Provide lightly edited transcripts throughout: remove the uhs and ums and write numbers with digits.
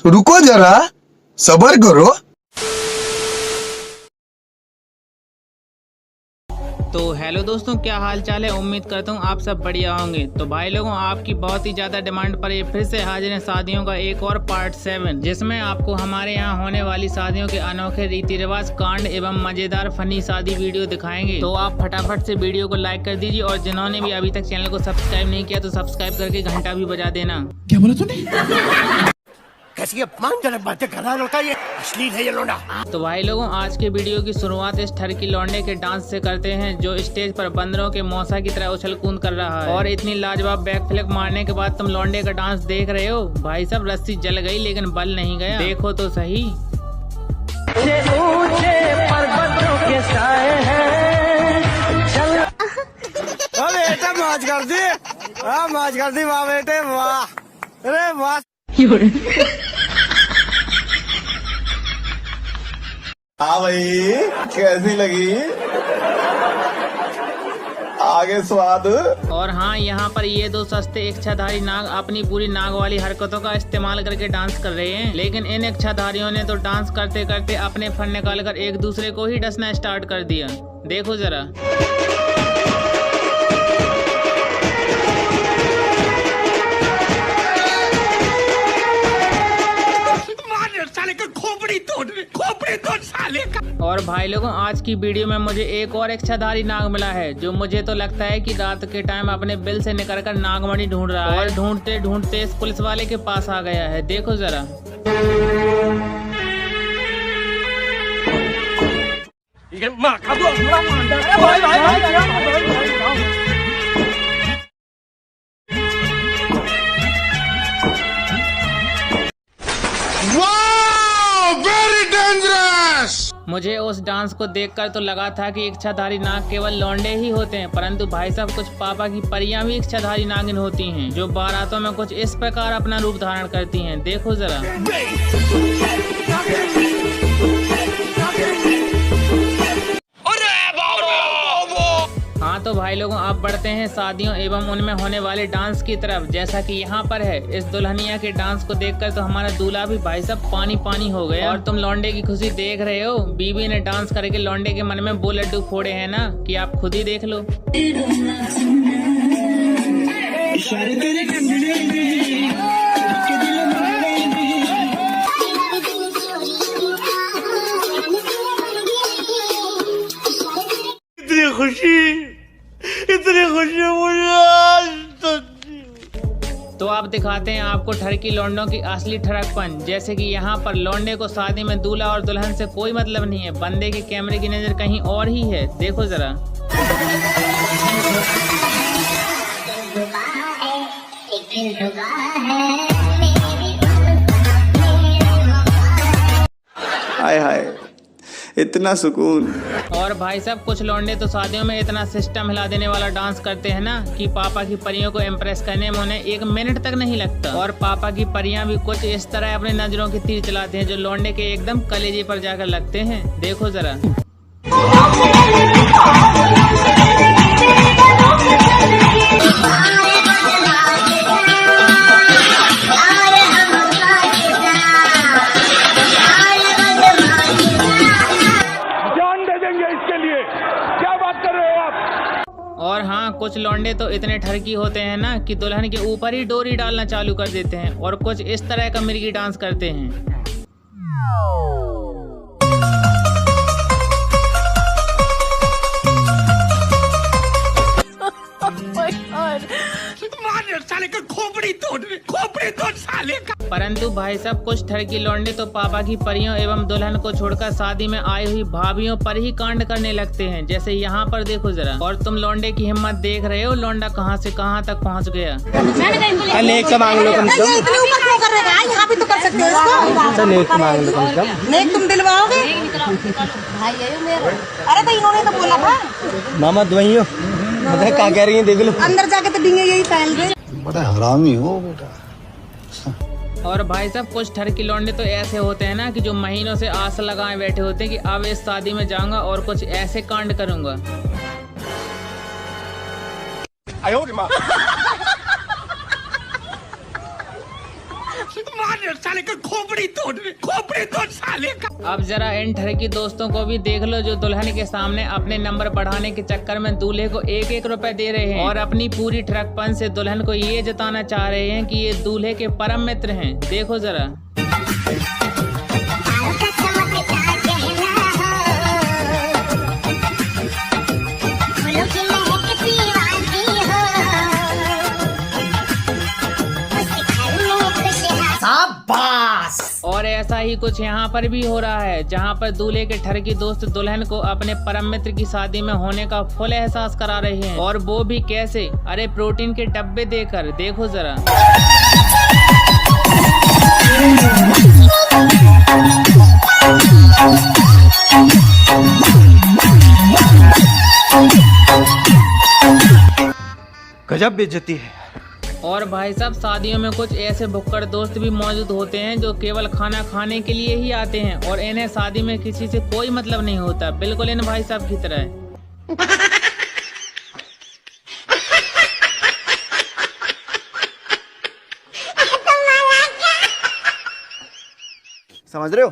रुको जरा, सब्र करो। तो हेलो दोस्तों, क्या हाल चाल है। उम्मीद करता हूँ आप सब बढ़िया होंगे। तो भाई लोगों, आपकी बहुत ही ज्यादा डिमांड पर ये फिर से हाजिर है शादियों का एक और पार्ट 7, जिसमें आपको हमारे यहाँ होने वाली शादियों के अनोखे रीति रिवाज, कांड एवं मजेदार फनी शादी वीडियो दिखाएंगे। तो आप फटाफट से वीडियो को लाइक कर दीजिए और जिन्होंने भी अभी तक चैनल को सब्सक्राइब नहीं किया तो सब्सक्राइब करके घंटा भी बजा देना। क्या बोला तूने? कैसी अपमानजनक बातें कर रहा है लड़का, ये अश्लील है ये लौंडा। तो भाई लोगों, आज के वीडियो की शुरुआत इस ठरकी लौंडे के डांस से करते हैं, जो स्टेज पर बंदरों के मौसा की तरह उछल कूद कर रहा है। और इतनी लाजवाब बैक फ्लिप मारने के बाद तुम लौंडे का डांस देख रहे हो। भाई साहब, रस्सी जल गई लेकिन बल नहीं गया। देखो तो सही। बेटा मौज कर दी, मौज कर दी, वाह बेटे वाह, अरे वाह। हाँ भाई, कैसी लगी? आगे स्वाद। और हाँ, यहाँ पर ये दो सस्ते इच्छाधारी नाग अपनी पूरी नाग वाली हरकतों का इस्तेमाल करके डांस कर रहे हैं। लेकिन इन इच्छाधारियों ने तो डांस करते करते अपने फन निकाल कर एक दूसरे को ही डसना स्टार्ट कर दिया। देखो जरा। खोपड़ी तोड़ साले का। और भाई लोगों, आज की वीडियो में मुझे एक और इच्छाधारी नाग मिला है, जो मुझे तो लगता है कि रात के टाइम अपने बिल से निकलकर नागमणि ढूंढ रहा है और ढूंढते ढूंढते इस पुलिस वाले के पास आ गया है। देखो जरा। मुझे उस डांस को देखकर तो लगा था कि इच्छाधारी नाग केवल लौंडे ही होते हैं, परंतु भाई साहब, कुछ पापा की परियां भी इच्छाधारी नागिन होती हैं, जो बारातों में कुछ इस प्रकार अपना रूप धारण करती हैं। देखो जरा। हाँ तो भाई लोगों, आप बढ़ते हैं शादियों एवं उनमें होने वाले डांस की तरफ। जैसा कि यहाँ पर है, इस दुल्हनिया के डांस को देखकर तो हमारा दूल्हा भी भाई साहब पानी पानी हो गया। और तुम लौंडे की खुशी देख रहे हो। बीवी ने डांस करके लौंडे के मन में वो लड्डू फोड़े हैं ना, कि आप खुद ही देख लो। इतनी खुशी मुझे आज तो आप दिखाते हैं आपको ठरकी लौंडों की असली ठरकपन। जैसे कि यहाँ पर लौंडे को शादी में दूल्हा और दुल्हन से कोई मतलब नहीं है, बंदे के कैमरे की नजर कहीं और ही है। देखो जरा। हाय हाय, इतना सुकून। और भाई साहब, कुछ लौंडे तो शादियों में इतना सिस्टम हिला देने वाला डांस करते हैं ना, कि पापा की परियों को इम्प्रेस करने में उन्हें 1 मिनट तक नहीं लगता। और पापा की परियां भी कुछ इस तरह अपने नजरों की तीर चलाते हैं, जो लौंडे के एकदम कलेजे पर जाकर लगते हैं। देखो जरा। और हाँ, कुछ लौंडे तो इतने ठरकी होते हैं ना, कि दुल्हन के ऊपर ही डोरी डालना चालू कर देते हैं और कुछ इस तरह का मिर्गी डांस करते हैं। खोपड़ी तोड़ साले का। परंतु भाई साहब, कुछ ठरकी लौंडे तो पापा की परियों एवं दुल्हन को छोड़कर शादी में आई हुई भाभियों पर ही कांड करने लगते हैं। जैसे यहाँ पर देखो जरा। और तुम लौंडे की हिम्मत देख रहे हो, लौंडा कहाँ से कहाँ तक पहुँच गया। नेक का मांग लो कम से कम। इतने ऊपर क्यों कर रहे हैं? यहाँ भी तो कर सकते हो इसको। नेक मांग लो कम से कम। नेक तुम दिलवाओगे? भाई अरे तो इन्होंने तो बोला था। मामा दवाइयों क्या कह रही है, देख लो। अंदर जाके तो डिंगे यही पहन गए। बड़ा हरामी हो बेटा। और भाई साहब, कुछ ठरकी लौंडे तो ऐसे होते हैं ना, कि जो महीनों से आस लगाए बैठे होते हैं कि अब इस शादी में जाऊंगा और कुछ ऐसे कांड करूंगा। साले अब जरा इन ठरकी दोस्तों को भी देख लो जो दुल्हन के सामने अपने नंबर बढ़ाने के चक्कर में दूल्हे को 1-1 रुपए दे रहे हैं और अपनी पूरी ठरकपन से दुल्हन को ये जताना चाह रहे हैं कि ये दूल्हे के परम मित्र हैं। देखो जरा। और ऐसा ही कुछ यहाँ पर भी हो रहा है जहाँ पर दूल्हे के ठरकी दोस्त दुल्हन को अपने परम मित्र की शादी में होने का फुल एहसास करा रहे हैं। और वो भी कैसे? अरे प्रोटीन के डब्बे देकर। देखो जरा। गजब बेइज्जती है। और भाई साहब शादियों में कुछ ऐसे भुक्कड़ दोस्त भी मौजूद होते हैं जो केवल खाना खाने के लिए ही आते हैं और इन्हें शादी में किसी से कोई मतलब नहीं होता, बिल्कुल इन भाई साहब की तरह। समझ रहे हो?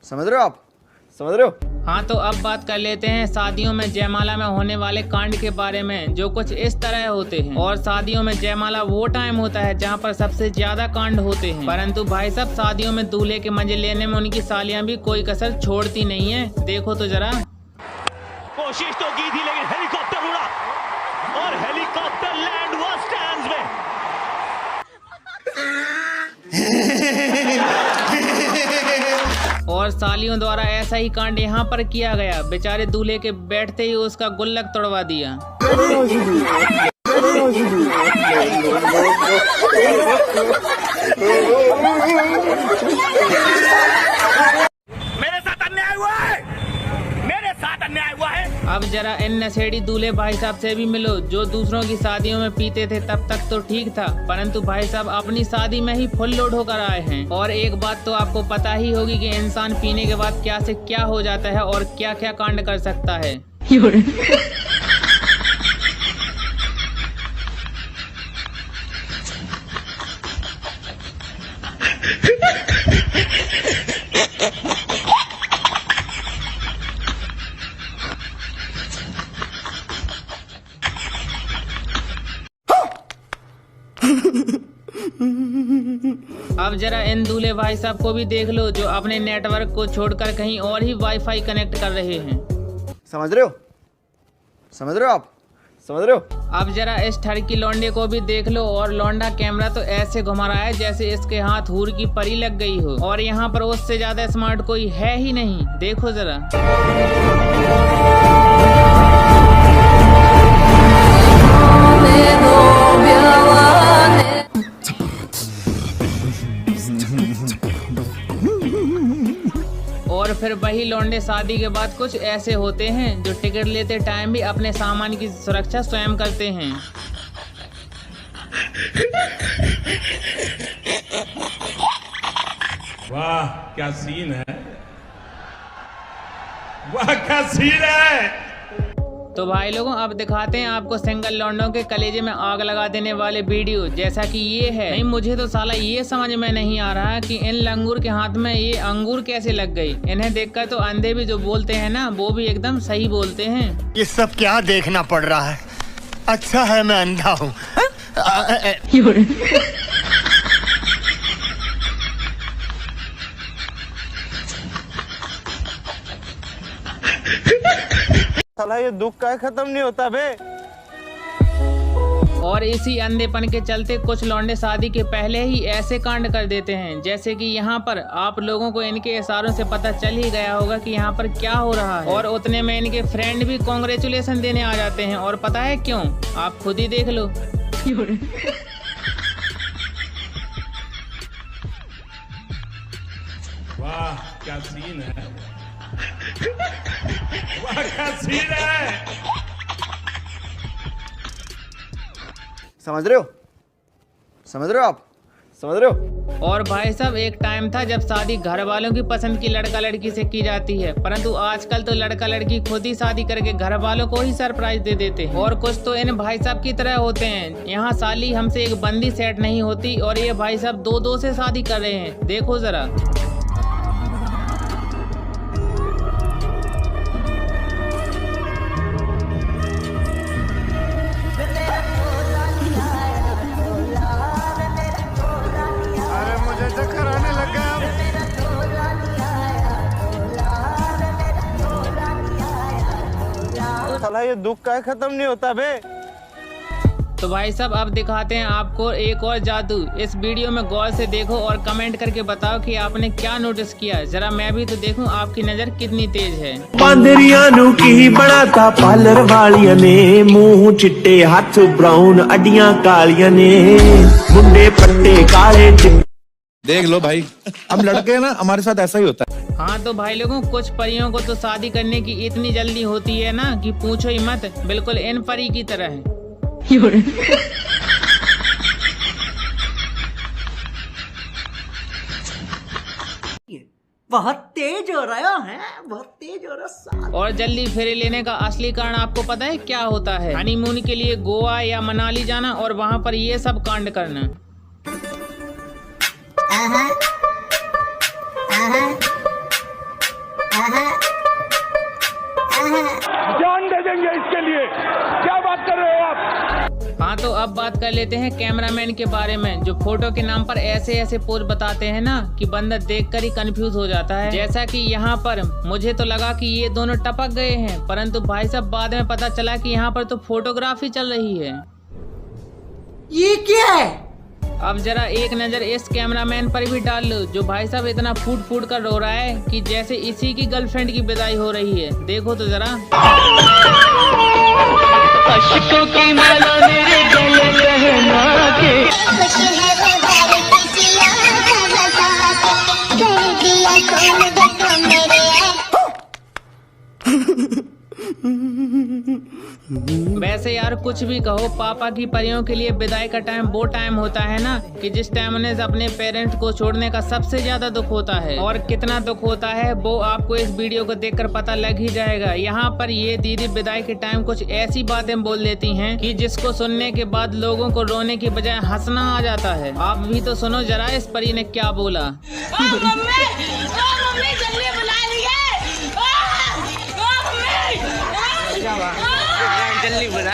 समझ रहे हो आप? समझ रहे हो? हाँ, तो अब बात कर लेते हैं शादियों में जयमाला में होने वाले कांड के बारे में, जो कुछ इस तरह होते हैं। और शादियों में जयमाला वो टाइम होता है जहाँ पर सबसे ज्यादा कांड होते हैं, परंतु भाई साहब शादियों में दूल्हे के मजे लेने में उनकी सालियाँ भी कोई कसर छोड़ती नहीं है। देखो तो जरा। कोशिश तो की थी लेकिन हेलीकॉप्टर उड़ा और हेलीकॉप्टर लैंड हुआ स्टैंड्स में। और सालियों द्वारा ऐसा ही कांड यहाँ पर किया गया। बेचारे दूल्हे के बैठते ही उसका गुल्लक तोड़वा दिया। मेरे साथ अन्याय हुआ है, मेरे साथ अन्याय हुआ है। अब जरा इन नशेड़ी दूल्हे भाई साहब से भी मिलो जो दूसरों की शादियों में पीते थे, तब तक तो ठीक था, परंतु भाई साहब अपनी शादी में ही फुल लोड होकर आए हैं। और एक बात तो आपको पता ही होगी कि इंसान पीने के बाद क्या से क्या हो जाता है और क्या क्या कांड कर सकता है। अब जरा इन दूल्हे भाई साहब को भी देख लो जो अपने नेटवर्क को छोड़कर कहीं और ही वाईफाई कनेक्ट कर रहे हैं। समझ रहे हो? समझ रहे हो आप? समझ रहे हो? अब जरा इस ठरकी लौंडे को भी देख लो। और लौंडा कैमरा तो ऐसे घुमा रहा है जैसे इसके हाथ हूर की परी लग गई हो। और यहाँ पर उससे ज्यादा स्मार्ट कोई है ही नहीं। देखो जरा। और फिर वही लौंडे शादी के बाद कुछ ऐसे होते हैं जो टिकट लेते टाइम भी अपने सामान की सुरक्षा स्वयं करते हैं। वाह क्या सीन है, वाह क्या सीन है। तो भाई लोगों अब दिखाते हैं आपको सिंगल लौंडों के कलेजे में आग लगा देने वाले वीडियो, जैसा कि ये है। नहीं, मुझे तो साला ये समझ में नहीं आ रहा कि इन लंगूर के हाथ में ये अंगूर कैसे लग गई। इन्हें देखकर तो अंधे भी जो बोलते हैं ना, वो भी एकदम सही बोलते हैं। ये सब क्या देखना पड़ रहा है? अच्छा है मैं अंधा हूँ। साला ये दुख का खत्म नहीं होता बे। और इसी अंधेपन के चलते कुछ लौंडे शादी के पहले ही ऐसे कांड कर देते हैं, जैसे कि यहाँ पर आप लोगों को इनके इशारों से पता चल ही गया होगा कि यहाँ पर क्या हो रहा है। और उतने में इनके फ्रेंड भी कांग्रेचुलेशन देने आ जाते हैं। और पता है क्यों? आप खुद ही देख लो। वाह क्या सीन है, वाह क्या सीन है। समझ रहे हो? समझ रहे हो आप? समझ रहे हो? और भाई साहब एक टाइम था जब शादी घर वालों की पसंद की लड़का लड़की से की जाती है, परंतु आजकल तो लड़का लड़की खुद ही शादी करके घर वालों को ही सरप्राइज दे देते हैं। और कुछ तो इन भाई साहब की तरह होते हैं, यहाँ साली हमसे एक बंदी सेट नहीं होती और ये भाई साहब दो से शादी कर रहे हैं। देखो जरा। अरे मुझे चक्कर आने लग गया। साला ये दुख का खत्म नहीं होता बे। तो भाई साहब अब दिखाते हैं आपको एक और जादू। इस वीडियो में गौर से देखो और कमेंट करके बताओ कि आपने क्या नोटिस किया। जरा मैं भी तो देखूं आपकी नजर कितनी तेज है। पांदरिया नू की बनाता पार्लर वालिया ने, मुंह चिट्टे हाथ ब्राउन अड्डियां कालिया ने, मुंडे पट्टे काले। देख लो भाई, हम लड़के ना हमारे साथ ऐसा ही होता है। हाँ तो भाई लोगों, कुछ परियों को तो शादी करने की इतनी जल्दी होती है ना कि पूछो ही मत, बिल्कुल इन परी की तरह है। बहुत तेज हो रहा है, बहुत तेज हो रहा। और जल्दी फेरे लेने का असली कारण आपको पता है क्या होता है? हनीमून के लिए गोवा या मनाली जाना और वहाँ पर ये सब कांड करना। जान दे देंगे इसके लिए, क्या बात कर रहे हो आप? हाँ तो अब बात कर लेते हैं कैमरामैन के बारे में, जो फोटो के नाम पर ऐसे ऐसे पोज बताते हैं ना कि बंदा देखकर ही कंफ्यूज हो जाता है। जैसा कि यहाँ पर मुझे तो लगा कि ये दोनों टपक गए हैं, परंतु भाई साहब बाद में पता चला कि यहाँ पर तो फोटोग्राफी चल रही है। ये क्या है? अब जरा एक नजर इस कैमरामैन पर भी डाल लो, जो भाई साहब इतना फूट फूट कर रो रहा है कि जैसे इसी की गर्लफ्रेंड की विदाई हो रही है। देखो तो जरा। अश्कों की माला मेरे गले पहना के। वैसे यार कुछ भी कहो, पापा की परियों के लिए विदाई का टाइम वो टाइम होता है ना कि जिस टाइम उन्हें अपने पेरेंट्स को छोड़ने का सबसे ज्यादा दुख होता है। और कितना दुख होता है वो आपको इस वीडियो को देखकर पता लग ही जाएगा। यहाँ पर ये दीदी विदाई के टाइम कुछ ऐसी बातें बोल देती हैं कि जिसको सुनने के बाद लोगों को रोने की बजाय हंसना आ जाता है। आप भी तो सुनो जरा इस परी ने क्या बोला। जल्दी बुला।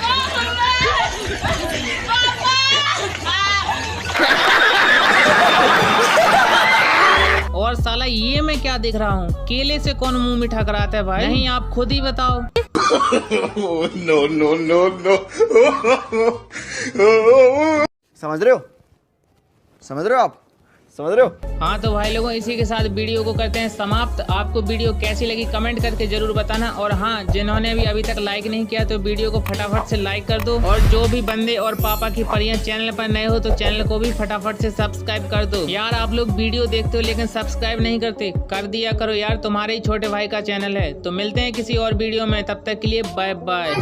और साला ये मैं क्या देख रहा हूँ? केले से कौन मुंह मीठा कराता है भाई? नहीं आप खुद ही बताओ। No no no no. समझ रहे हो? समझ रहे हो आप? समझ रहे हो? हाँ तो भाई लोगों, इसी के साथ वीडियो को करते हैं समाप्त। आपको वीडियो कैसी लगी कमेंट करके जरूर बताना। और हाँ, जिन्होंने भी अभी तक लाइक नहीं किया तो वीडियो को फटाफट से लाइक कर दो। और जो भी बंदे और पापा की परियां चैनल पर नए हो तो चैनल को भी फटाफट से सब्सक्राइब कर दो। यार आप लोग वीडियो देखते हो लेकिन सब्सक्राइब नहीं करते, कर दिया करो यार, तुम्हारे ही छोटे भाई का चैनल है। तो मिलते हैं किसी और वीडियो में, तब तक के लिए बाय बाय।